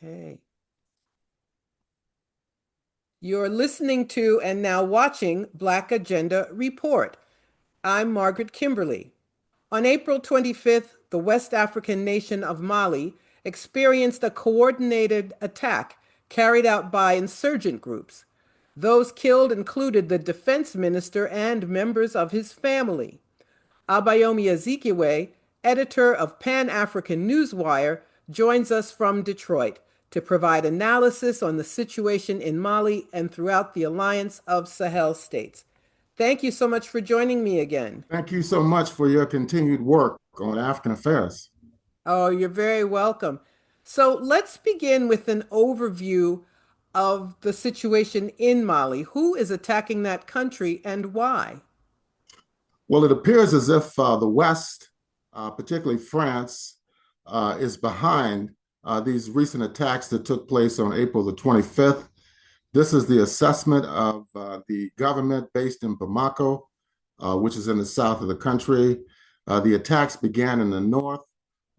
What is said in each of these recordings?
Okay. You're listening to and now watching Black Agenda Report. I'm Margaret Kimberly. On April 25th, the West African nation of Mali experienced a coordinated attack carried out by insurgent groups. Those killed included the defense minister and members of his family. Abayomi Azikiwe, editor of Pan-African Newswire, joins us from Detroit to provide analysis on the situation in Mali and throughout the Alliance of Sahel States. Thank you so much for joining me again. Thank you so much for your continued work on African affairs. Oh, you're very welcome. So let's begin with an overview of the situation in Mali. Who is attacking that country and why? Well, it appears as if the West, particularly France, is behind these recent attacks that took place on April the 25th. This is the assessment of the government based in Bamako, which is in the south of the country. The attacks began in the north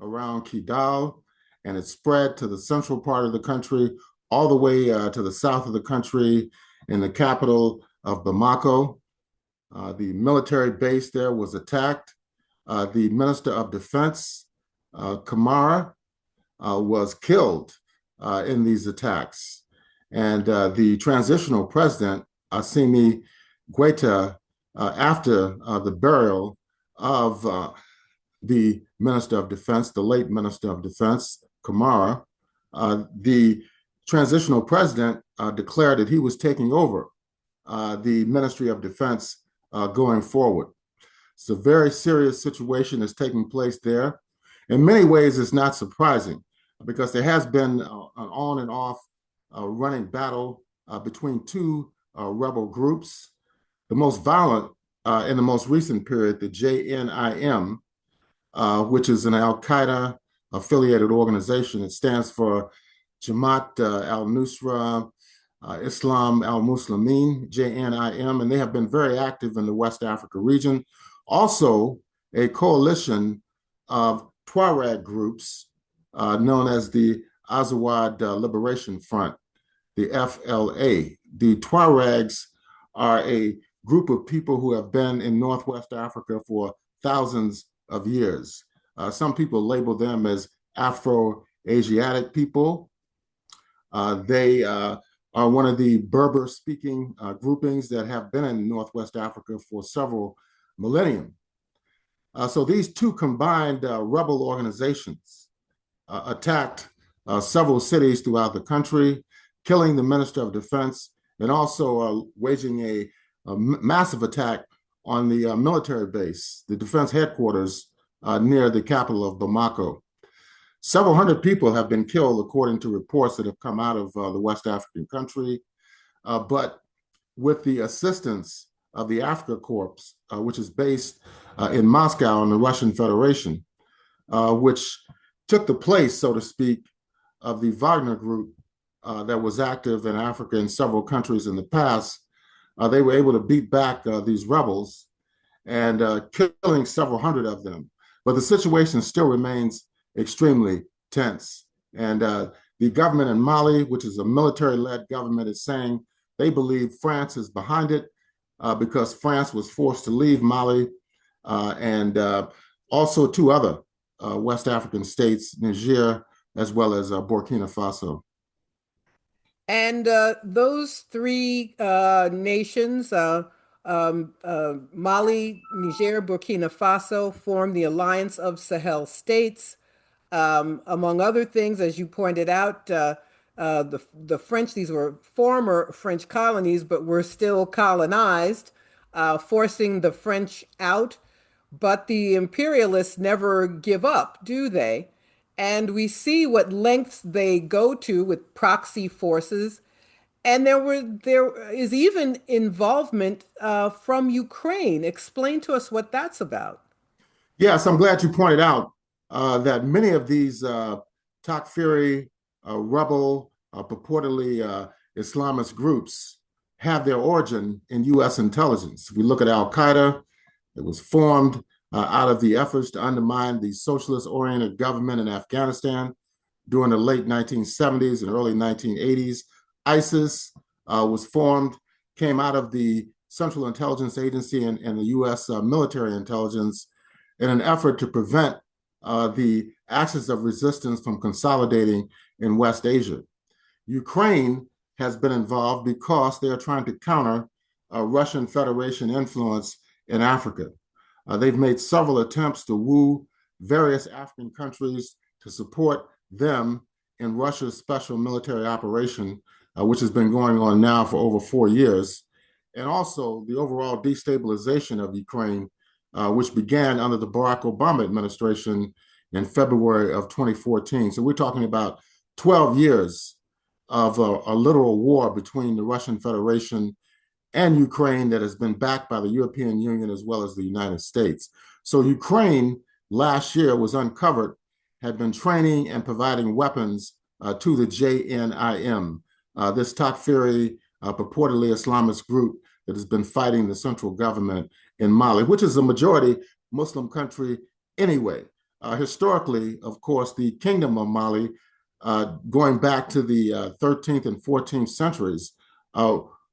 around Kidal, and it spread to the central part of the country, all the way to the south of the country in the capital of Bamako. The military base there was attacked. The Minister of Defense, Kamara, was killed in these attacks. And the transitional president, Assimi Goïta, after the burial of the Minister of Defense, the late Minister of Defense, Kamara, the transitional president declared that he was taking over the Ministry of Defense going forward. It's a very serious situation that's taking place there. In many ways, it's not surprising because there has been an on and off running battle between two rebel groups. The most violent in the most recent period, the JNIM, which is an Al-Qaeda affiliated organization. It stands for Jamaat al-Nusra Islam al-Muslimin, JNIM, and they have been very active in the West Africa region. Also, a coalition of Tuareg groups known as the Azawad Liberation Front, the FLA. The Tuaregs are a group of people who have been in Northwest Africa for thousands of years. Some people label them as Afro-Asiatic people. They are one of the Berber-speaking groupings that have been in Northwest Africa for several millennia. So these two combined rebel organizations attacked several cities throughout the country, killing the Minister of Defense, and also waging a massive attack on the military base, the defense headquarters near the capital of Bamako. Several hundred people have been killed, according to reports that have come out of the West African country. But with the assistance of the Africa Corps, which is based in Moscow in the Russian Federation, which took the place, so to speak, of the Wagner Group that was active in Africa in several countries in the past, they were able to beat back these rebels and killing several hundred of them. But the situation still remains extremely tense. And the government in Mali, which is a military-led government, is saying they believe France is behind it because France was forced to leave Mali and also two other West African states, Niger, as well as Burkina Faso. And those three nations, Mali, Niger, Burkina Faso, form the Alliance of Sahel States. Among other things, as you pointed out, the French, these were former French colonies, but were still colonized, forcing the French out. But the imperialists never give up, do they? And we see what lengths they go to with proxy forces. And there is even involvement from Ukraine. Explain to us what that's about. Yes, I'm glad you pointed out that many of these Takfiri rebel, purportedly Islamist groups have their origin in U.S. intelligence. We look at Al-Qaeda. It was formed out of the efforts to undermine the socialist-oriented government in Afghanistan. during the late 1970s and early 1980s. ISIS was formed, came out of the Central Intelligence Agency and the U.S. Military intelligence in an effort to prevent the axis of resistance from consolidating in West Asia. Ukraine has been involved because they are trying to counter Russian Federation influence in Africa. They've made several attempts to woo various African countries to support them in Russia's special military operation, which has been going on now for over 4 years, and also the overall destabilization of Ukraine, which began under the Barack Obama administration in February of 2014. So we're talking about 12 years of a literal war between the Russian Federation and Ukraine that has been backed by the European Union as well as the United States. So Ukraine last year was uncovered, had been training and providing weapons to the JNIM, this Takfiri, purportedly Islamist group that has been fighting the central government in Mali, which is a majority Muslim country anyway. Historically, of course, the Kingdom of Mali, going back to the 13th and 14th centuries,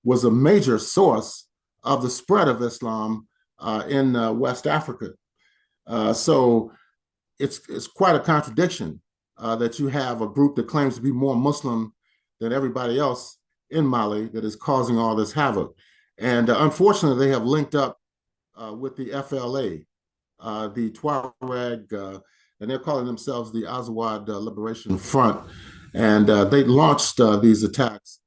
was a major source of the spread of Islam in West Africa. So it's quite a contradiction that you have a group that claims to be more Muslim than everybody else in Mali that is causing all this havoc. And unfortunately, they have linked up with the FLA, the Tuareg, and they're calling themselves the Azawad Liberation Front. And they launched these attacks.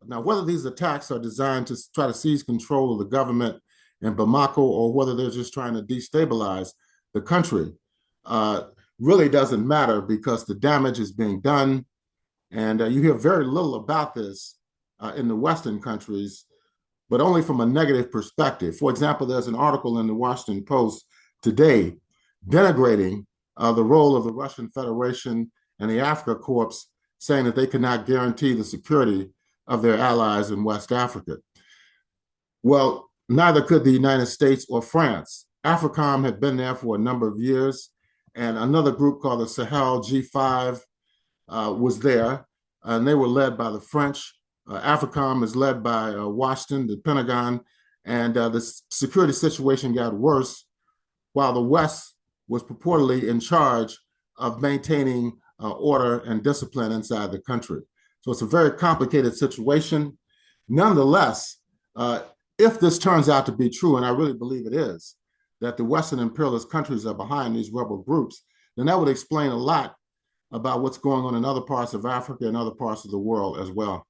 Now, whether these attacks are designed to try to seize control of the government in Bamako or whether they're just trying to destabilize the country really doesn't matter because the damage is being done. And you hear very little about this in the Western countries, but only from a negative perspective. For example, there's an article in the Washington Post today denigrating the role of the Russian Federation and the Africa Corps, saying that they cannot guarantee the security of their allies in West Africa. Well, neither could the United States or France. AFRICOM had been there for a number of years, and another group called the Sahel G5 was there, and they were led by the French. AFRICOM is led by Washington, the Pentagon, and the security situation got worse while the West was purportedly in charge of maintaining order and discipline inside the country. So it's a very complicated situation. Nonetheless, if this turns out to be true, and I really believe it is, that the Western imperialist countries are behind these rebel groups, then that would explain a lot about what's going on in other parts of Africa and other parts of the world as well.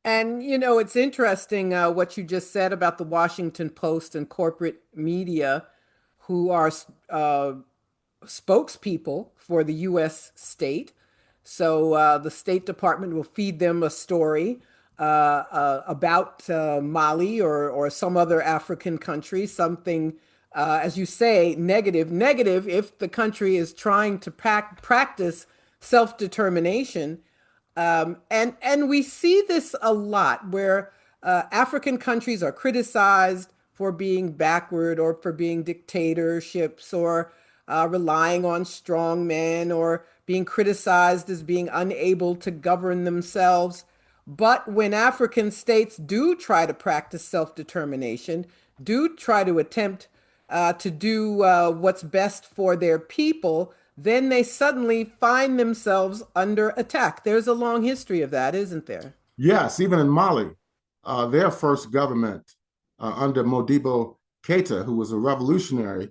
And, you know, it's interesting what you just said about the Washington Post and corporate media who are spokespeople for the U.S. state. So the State Department will feed them a story about Mali or some other African country, something, as you say, negative. Negative if the country is trying to practice self-determination. And we see this a lot where African countries are criticized for being backward or for being dictatorships or relying on strong men or being criticized as being unable to govern themselves. But when African states do try to practice self-determination, do try to attempt to do what's best for their people, then they suddenly find themselves under attack. There's a long history of that, isn't there? Yes, even in Mali, their first government under Modibo Keita, who was a revolutionary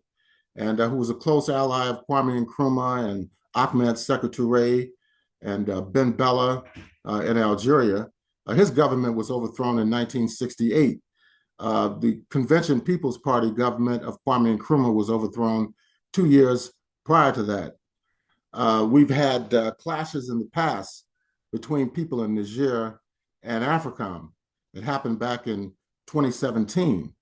and who was a close ally of Kwame Nkrumah and Ahmed Sékou Touré and Ben Bella in Algeria. His government was overthrown in 1968. The Convention People's Party government of Kwame Nkrumah was overthrown 2 years prior to that. We've had clashes in the past between people in Niger and AFRICOM. It happened back in 2017.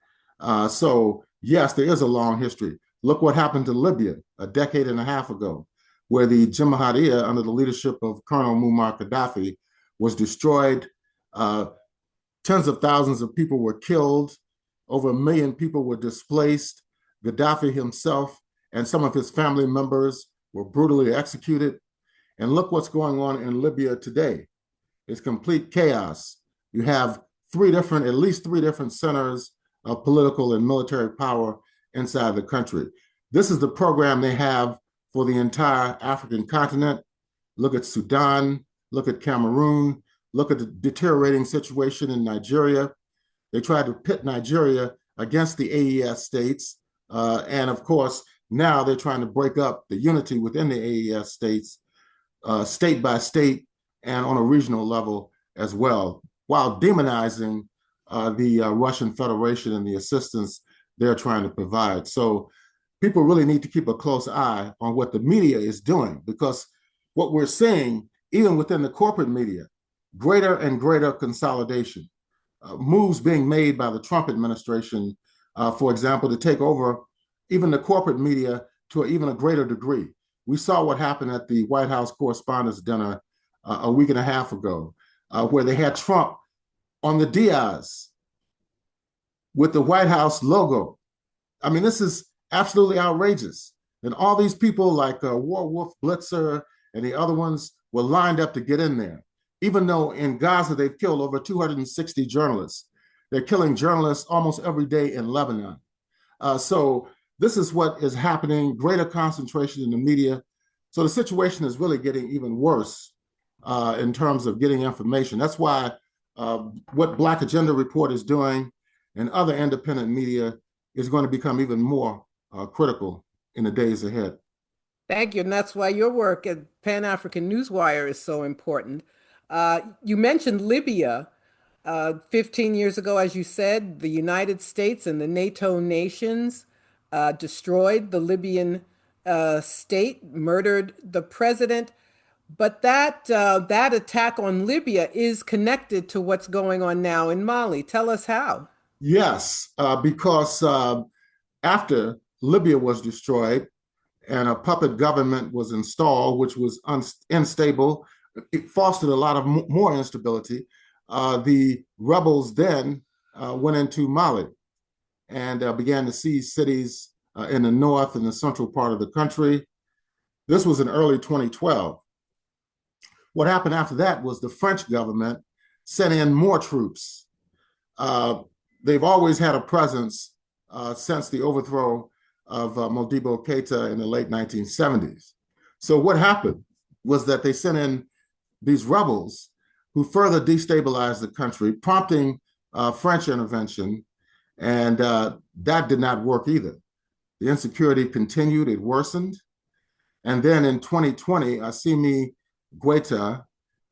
So yes, there is a long history. Look what happened to Libya a decade and a half ago, where the Jemahadiya, under the leadership of Colonel Muammar Gaddafi, was destroyed. Tens of thousands of people were killed. Over 1 million people were displaced. Gaddafi himself and some of his family members were brutally executed. And look what's going on in Libya today. It's complete chaos. You have at least three different centers of political and military power inside the country. This is the program they have for the entire African continent. Look at Sudan, look at Cameroon, look at the deteriorating situation in Nigeria. They tried to pit Nigeria against the AES states. And of course, now they're trying to break up the unity within the AES states, state by state, and on a regional level as well, while demonizing the Russian Federation and the assistance they're trying to provide. So people really need to keep a close eye on what the media is doing, because what we're seeing, even within the corporate media, greater and greater consolidation, moves being made by the Trump administration, for example, to take over even the corporate media to even a greater degree. We saw what happened at the White House Correspondents' Dinner a week and a half ago, where they had Trump on the dais with the White House logo. I mean, this is absolutely outrageous. And all these people like War Wolf Blitzer and the other ones were lined up to get in there, even though in Gaza they've killed over 260 journalists. They're killing journalists almost every day in Lebanon. So this is what is happening, greater concentration in the media. So the situation is really getting even worse in terms of getting information. That's why what Black Agenda Report is doing and other independent media is going to become even more critical in the days ahead. Thank you. And that's why your work at Pan-African Newswire is so important. You mentioned Libya. 15 years ago, as you said, the United States and the NATO nations destroyed the Libyan state, murdered the president. But that attack on Libya is connected to what's going on now in Mali. Tell us how. Yes, because after Libya was destroyed and a puppet government was installed, which was unstable, it fostered a lot of more instability. The rebels then went into Mali and began to seize cities in the north and the central part of the country. This was in early 2012. What happened after that was the French government sent in more troops. Uh, they've always had a presence since the overthrow of Modibo Keita in the late 1970s. So what happened was that they sent in these rebels who further destabilized the country, prompting French intervention, and that did not work either. The insecurity continued, it worsened. And then in 2020, Assimi Goita,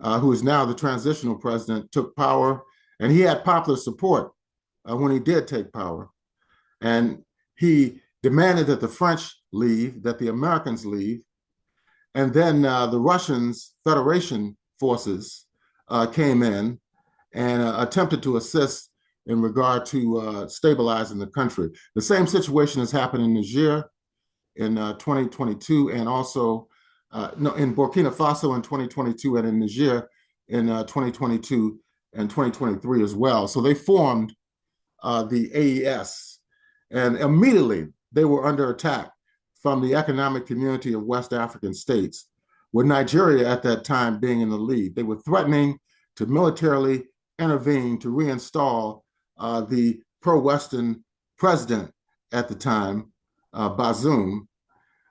who is now the transitional president, took power, and he had popular support when he did take power. And he demanded that the French leave, that the Americans leave, and then the Russians, Federation forces, came in and attempted to assist in regard to stabilizing the country. The same situation has happened in Niger in 2022, and also no, in Burkina Faso in 2022, and in Niger in 2022 and 2023 as well. So they formed the AES, and immediately they were under attack from the Economic Community of West African States, with Nigeria at that time being in the lead. They were threatening to militarily intervene to reinstall the pro-Western president at the time, Bazoum.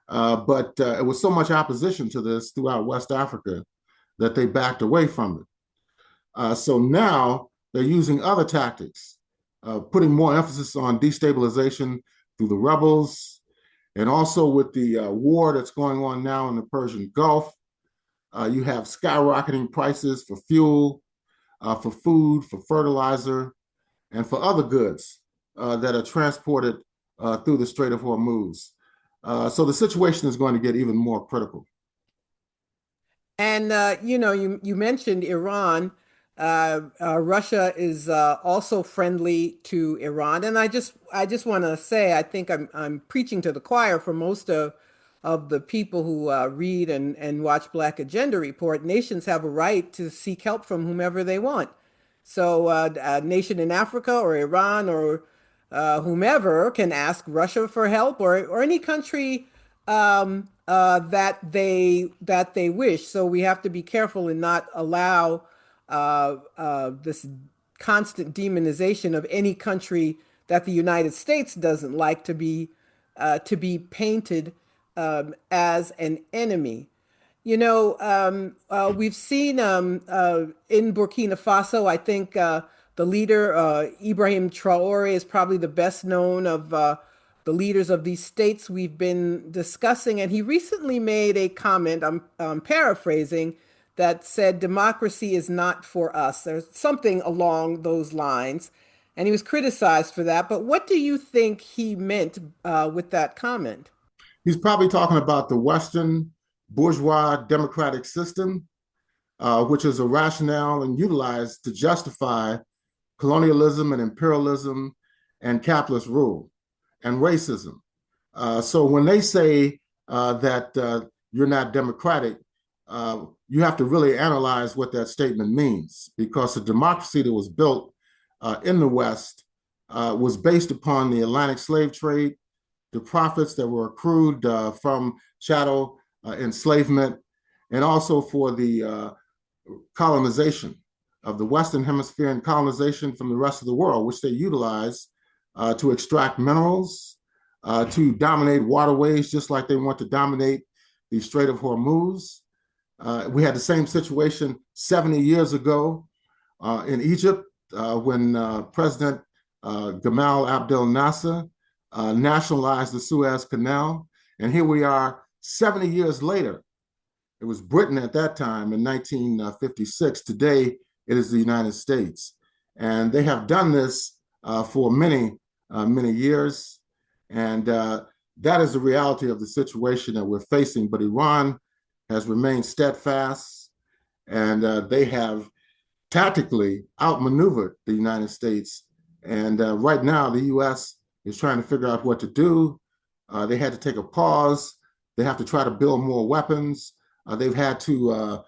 But it was so much opposition to this throughout West Africa that they backed away from it. So now they're using other tactics, putting more emphasis on destabilization through the rebels, and also with the war that's going on now in the Persian Gulf. You have skyrocketing prices for fuel, for food, for fertilizer, and for other goods that are transported through the Strait of Hormuz. So the situation is going to get even more critical. And you mentioned Iran. Russia is also friendly to Iran, and I just want to say I think I'm preaching to the choir for most of the people who read and watch Black Agenda Report. Nations have a right to seek help from whomever they want. So a nation in Africa or Iran or whomever can ask Russia for help, or any country that they wish. So we have to be careful and not allow this constant demonization of any country that the United States doesn't like to be painted as an enemy. We've seen in Burkina Faso, I think the leader, Ibrahim Traore, is probably the best known of the leaders of these states we've been discussing. And he recently made a comment, I'm paraphrasing, that said, democracy is not for us. There's something along those lines. And he was criticized for that. But what do you think he meant with that comment? He's probably talking about the Western bourgeois democratic system, which is a rationale and utilized to justify colonialism and imperialism and capitalist rule and racism. So when they say that you're not democratic, you have to really analyze what that statement means, because the democracy that was built in the West was based upon the Atlantic slave trade, the profits that were accrued from chattel enslavement, and also for the colonization of the Western Hemisphere and colonization from the rest of the world, which they utilized to extract minerals, to dominate waterways, just like they want to dominate the Strait of Hormuz. We had the same situation 70 years ago in Egypt when President Gamal Abdel Nasser nationalized the Suez Canal. And here we are 70 years later. It was Britain at that time in 1956. Today, it is the United States. And they have done this for many years. And that is the reality of the situation that we're facing. But Iran has remained steadfast, and they have tactically outmaneuvered the United States. And right now, the U.S. is trying to figure out what to do. They had to take a pause. They have to try to build more weapons. They've had to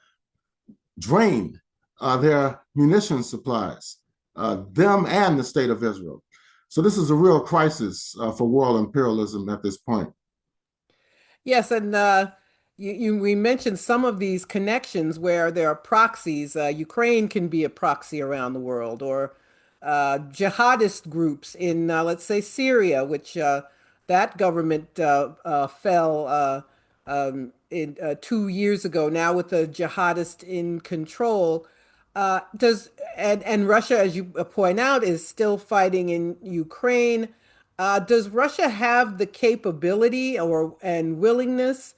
drain their munition supplies, them and the state of Israel. So this is a real crisis for world imperialism at this point. Yes, and we mentioned some of these connections where there are proxies. Ukraine can be a proxy around the world, or jihadist groups in, let's say, Syria, which that government fell in 2 years ago. Now with the jihadist in control, does and Russia, as you point out, is still fighting in Ukraine. Does Russia have the capability or and willingness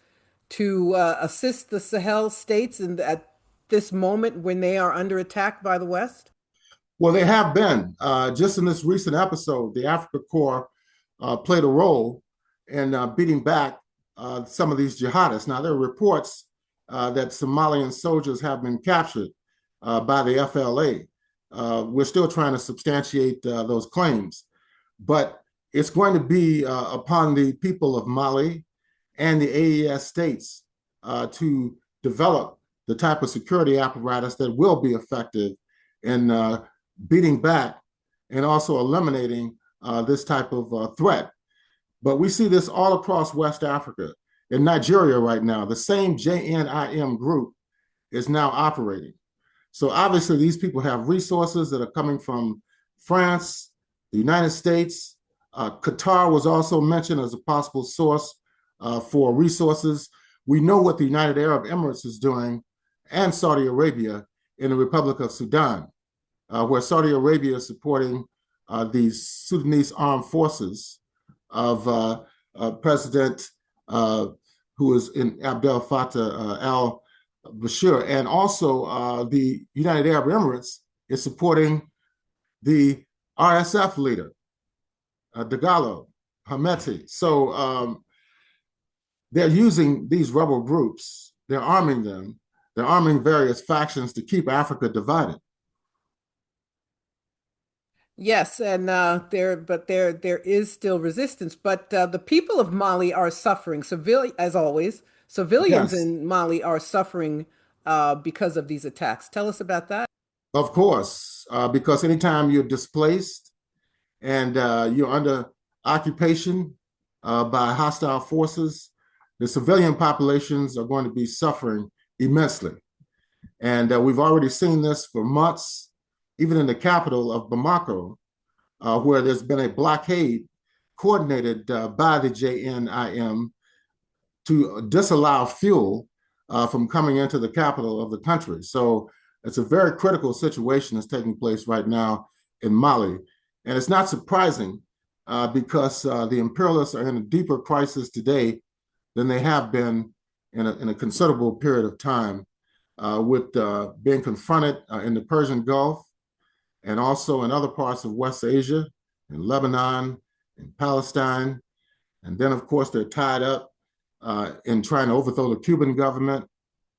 to assist the Sahel states at this moment when they are under attack by the West? Well, they have been. Just in this recent episode, the Africa Corps played a role in beating back some of these jihadists. Now, there are reports that Somalian soldiers have been captured by the FLA. We're still trying to substantiate those claims, but it's going to be upon the people of Mali and the AES states to develop the type of security apparatus that will be effective in beating back and also eliminating this type of threat. But we see this all across West Africa. In Nigeria right now, the same JNIM group is now operating. So obviously these people have resources that are coming from France, the United States. Qatar was also mentioned as a possible source for resources. We know what the United Arab Emirates is doing, and Saudi Arabia in the Republic of Sudan, where Saudi Arabia is supporting these Sudanese armed forces of President who is in Abdel Fattah al-Bashir. And also the United Arab Emirates is supporting the RSF leader, Dagalo Hameti. So they're using these rebel groups, they're arming them, they're arming various factions to keep Africa divided. Yes, and there is still resistance, but the people of Mali are suffering. As always, civilians Yes, in Mali are suffering because of these attacks. Tell us about that. of course, because anytime you're displaced and you're under occupation by hostile forces, the civilian populations are going to be suffering immensely. And we've already seen this for months, even in the capital of Bamako, where there's been a blockade coordinated by the JNIM to disallow fuel from coming into the capital of the country. So it's a very critical situation that's taking place right now in Mali. And it's not surprising because the imperialists are in a deeper crisis today than they have been in a considerable period of time with being confronted in the Persian Gulf and also in other parts of West Asia, in Lebanon, in Palestine. And then, of course, they're tied up in trying to overthrow the Cuban government.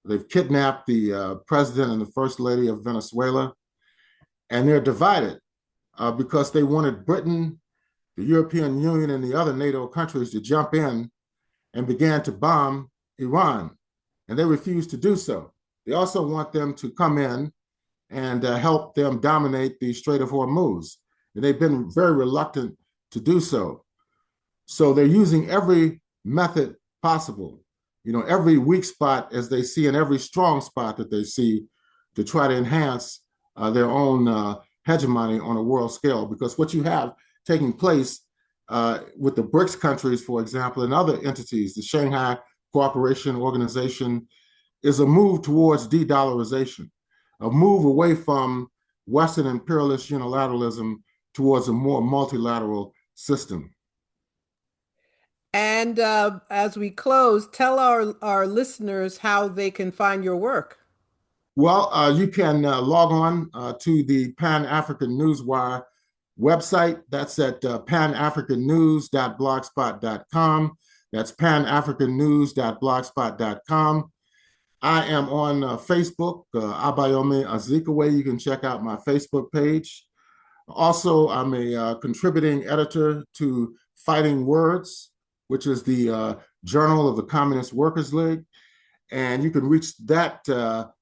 They've kidnapped the president and the first lady of Venezuela. And they're divided because they wanted Britain, the European Union, and the other NATO countries to jump in and began to bomb Iran. And they refused to do so. They also want them to come in and help them dominate the Strait of Hormuz. And they've been very reluctant to do so. So they're using every method possible, every weak spot as they see and every strong spot that they see to try to enhance their own hegemony on a world scale. Because what you have taking place with the BRICS countries, for example, and other entities, the Shanghai Cooperation Organization, is a move towards de-dollarization, a move away from Western imperialist unilateralism towards a more multilateral system. And as we close, tell our listeners how they can find your work. Well, you can log on to the Pan-African Newswire website. That's at panafricannews.blogspot.com. That's panafricannews.blogspot.com. I am on Facebook, Abayomi Azikiwe. You can check out my Facebook page. Also, I'm a contributing editor to Fighting Words, which is the journal of the Communist Workers League. And you can reach that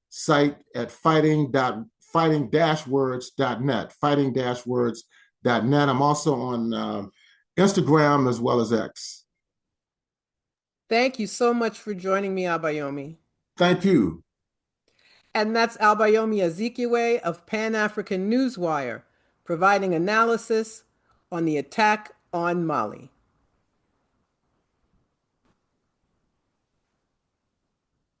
site at fighting-words.net, fighting-words.net. I'm also on Instagram as well as X. Thank you so much for joining me, Abayomi. Thank you. And that's Abayomi Azikiwe of Pan-African Newswire, providing analysis on the attack on Mali.